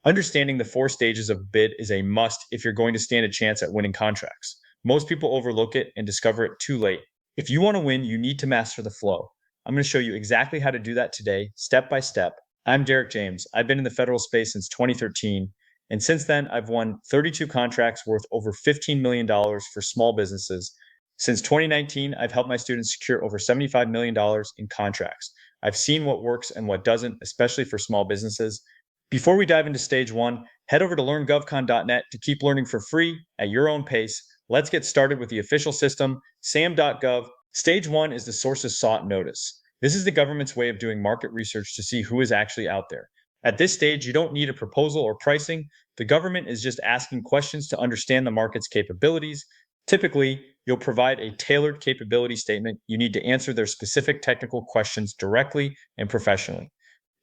Understanding the four stages of bid is a must if you're going to stand a chance at winning contracts. Most people overlook it and discover it too late. If you want to win, you need to master the flow. I'm going to show you exactly how to do that today, step by step. I'm Derek James. I've been in the federal space since 2013, and since then, I've won 32 contracts worth over $15 million for small businesses. Since 2019, I've helped my students secure over $75 million in contracts. I've seen what works and what doesn't, especially for small businesses. Before we dive into stage one, head over to learngovcon.net to keep learning for free at your own pace. Let's get started with the official system, sam.gov. Stage one is the sources sought notice. This is the government's way of doing market research to see who is actually out there. At this stage, you don't need a proposal or pricing. The government is just asking questions to understand the market's capabilities. Typically, you'll provide a tailored capability statement. You need to answer their specific technical questions directly and professionally.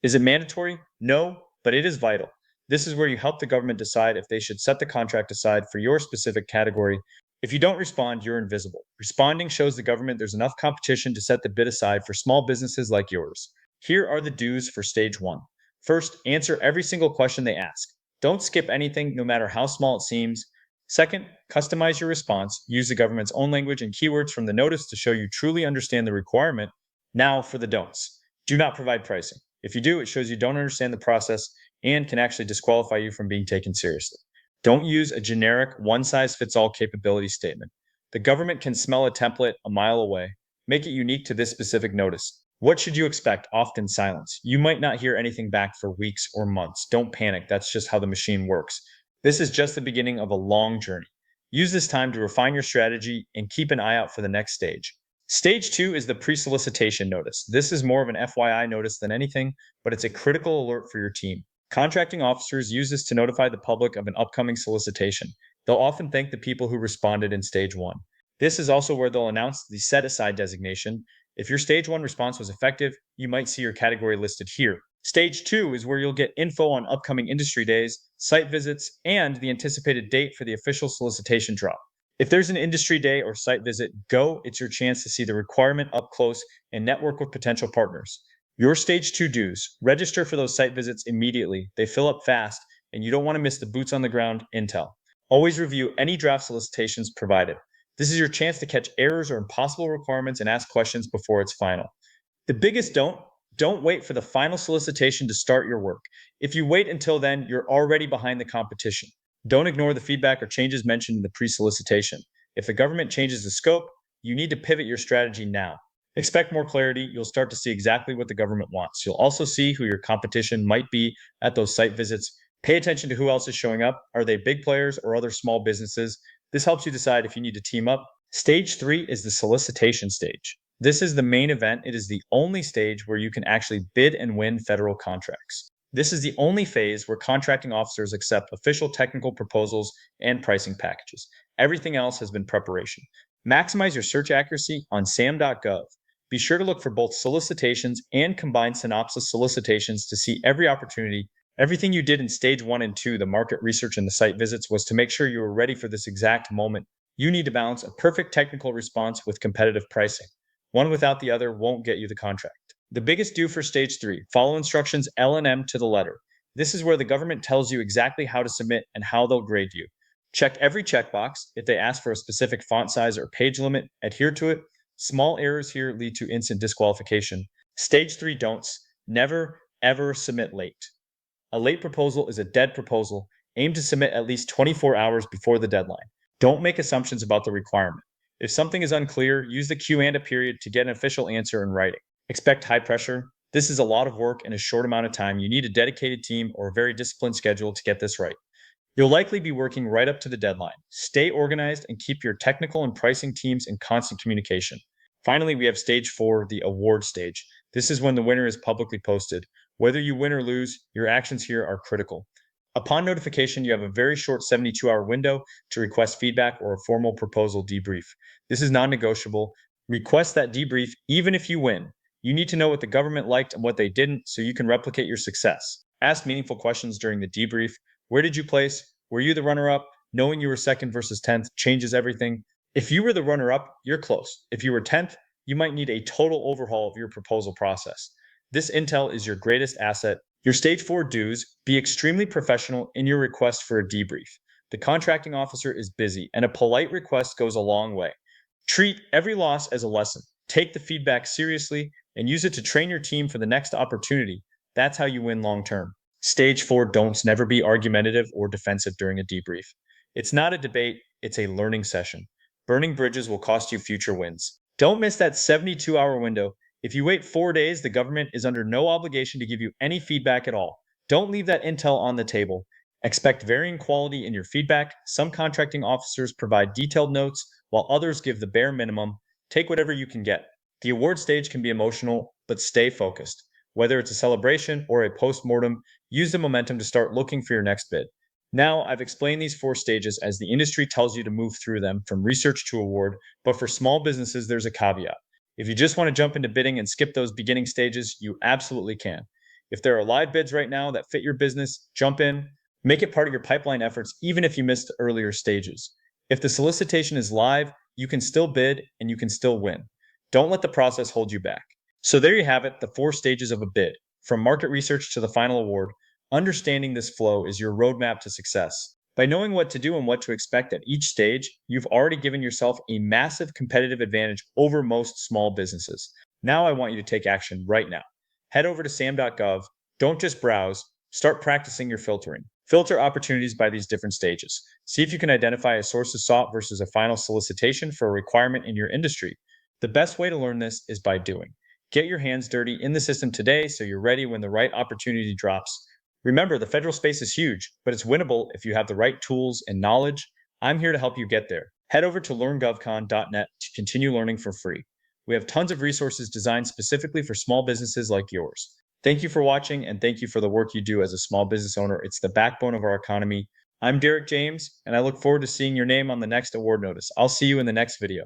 Is it mandatory? No, but it is vital. This is where you help the government decide if they should set the contract aside for your specific category. If you don't respond, you're invisible. Responding shows the government there's enough competition to set the bid aside for small businesses like yours. Here are the do's for stage one. First, answer every single question they ask. Don't skip anything, no matter how small it seems. Second, customize your response. Use the government's own language and keywords from the notice to show you truly understand the requirement. Now for the don'ts. Do not provide pricing. If you do, it shows you don't understand the process and can actually disqualify you from being taken seriously. Don't use a generic one-size-fits-all capability statement. The government can smell a template a mile away. Make it unique to this specific notice. What should you expect? Often silence. You might not hear anything back for weeks or months. Don't panic. That's just how the machine works. This is just the beginning of a long journey. Use this time to refine your strategy and keep an eye out for the next stage. Stage two is the pre-solicitation notice. This is more of an FYI notice than anything, but it's a critical alert for your team. Contracting officers use this to notify the public of an upcoming solicitation. They'll often thank the people who responded in stage one. This is also where they'll announce the set aside designation. If your stage one response was effective, you might see your category listed here. Stage two is where you'll get info on upcoming industry days, site visits, and the anticipated date for the official solicitation drop. If there's an industry day or site visit, go. It's your chance to see the requirement up close and network with potential partners. Your stage two dues: register for those site visits immediately. They fill up fast, and you don't want to miss the boots on the ground intel. Always review any draft solicitations provided. This is your chance to catch errors or impossible requirements and ask questions before it's final. The biggest don't wait for the final solicitation to start your work. If you wait until then, you're already behind the competition. Don't ignore the feedback or changes mentioned in the pre-solicitation. If the government changes the scope, you need to pivot your strategy now. Expect more clarity. You'll start to see exactly what the government wants. You'll also see who your competition might be at those site visits. Pay attention to who else is showing up. Are they big players or other small businesses? This helps you decide if you need to team up. Stage three is the solicitation stage. This is the main event. It is the only stage where you can actually bid and win federal contracts. This is the only phase where contracting officers accept official technical proposals and pricing packages. Everything else has been preparation. Maximize your search accuracy on sam.gov. Be sure to look for both solicitations and combined synopsis solicitations to see every opportunity. Everything you did in stage one and two, the market research and the site visits, was to make sure you were ready for this exact moment. You need to balance a perfect technical response with competitive pricing. One without the other won't get you the contract. The biggest do for stage three: follow instructions L and M to the letter. This is where the government tells you exactly how to submit and how they'll grade you. Check every checkbox. If they ask for a specific font size or page limit, adhere to it. Small errors here lead to instant disqualification. Stage three don'ts: never, ever submit late. A late proposal is a dead proposal. Aim to submit at least 24 hours before the deadline. Don't make assumptions about the requirement. If something is unclear, use the Q and A period to get an official answer in writing. Expect high pressure. This is a lot of work in a short amount of time. You need a dedicated team or a very disciplined schedule to get this right. You'll likely be working right up to the deadline. Stay organized and keep your technical and pricing teams in constant communication. Finally, we have stage four, the award stage. This is when the winner is publicly posted. Whether you win or lose, your actions here are critical. Upon notification, you have a very short 72-hour window to request feedback or a formal proposal debrief. This is non-negotiable. Request that debrief even if you win. You need to know what the government liked and what they didn't so you can replicate your success. Ask meaningful questions during the debrief. Where did you place? Were you the runner-up? Knowing you were second versus 10th changes everything. If you were the runner-up, you're close. If you were 10th, you might need a total overhaul of your proposal process. This intel is your greatest asset. Your stage 4 dues: be extremely professional in your request for a debrief. The contracting officer is busy, and a polite request goes a long way. Treat every loss as a lesson. Take the feedback seriously and use it to train your team for the next opportunity. That's how you win long term. Stage 4 don'ts: never be argumentative or defensive during a debrief. It's not a debate, it's a learning session. Burning bridges will cost you future wins. Don't miss that 72-hour window. If you wait 4 days, the government is under no obligation to give you any feedback at all. Don't leave that intel on the table. Expect varying quality in your feedback. Some contracting officers provide detailed notes, while others give the bare minimum. Take whatever you can get. The award stage can be emotional, but stay focused. Whether it's a celebration or a post-mortem, use the momentum to start looking for your next bid. Now, I've explained these 4 stages as the industry tells you to move through them from research to award, but for small businesses, there's a caveat. If you just want to jump into bidding and skip those beginning stages, you absolutely can. If there are live bids right now that fit your business, jump in. Make it part of your pipeline efforts, even if you missed the earlier stages. If the solicitation is live, you can still bid and you can still win. Don't let the process hold you back. So there you have it, the 4 stages of a bid. From market research to the final award, understanding this flow is your roadmap to success. By knowing what to do and what to expect at each stage, you've already given yourself a massive competitive advantage over most small businesses. Now I want you to take action right now. Head over to sam.gov. Don't just browse, start practicing your filtering. Filter opportunities by these different stages. See if you can identify a sources sought versus a final solicitation for a requirement in your industry. The best way to learn this is by doing. Get your hands dirty in the system today so you're ready when the right opportunity drops. Remember, the federal space is huge, but it's winnable if you have the right tools and knowledge. I'm here to help you get there. Head over to learngovcon.net to continue learning for free. We have tons of resources designed specifically for small businesses like yours. Thank you for watching, and thank you for the work you do as a small business owner. It's the backbone of our economy. I'm Derek James, and I look forward to seeing your name on the next award notice. I'll see you in the next video.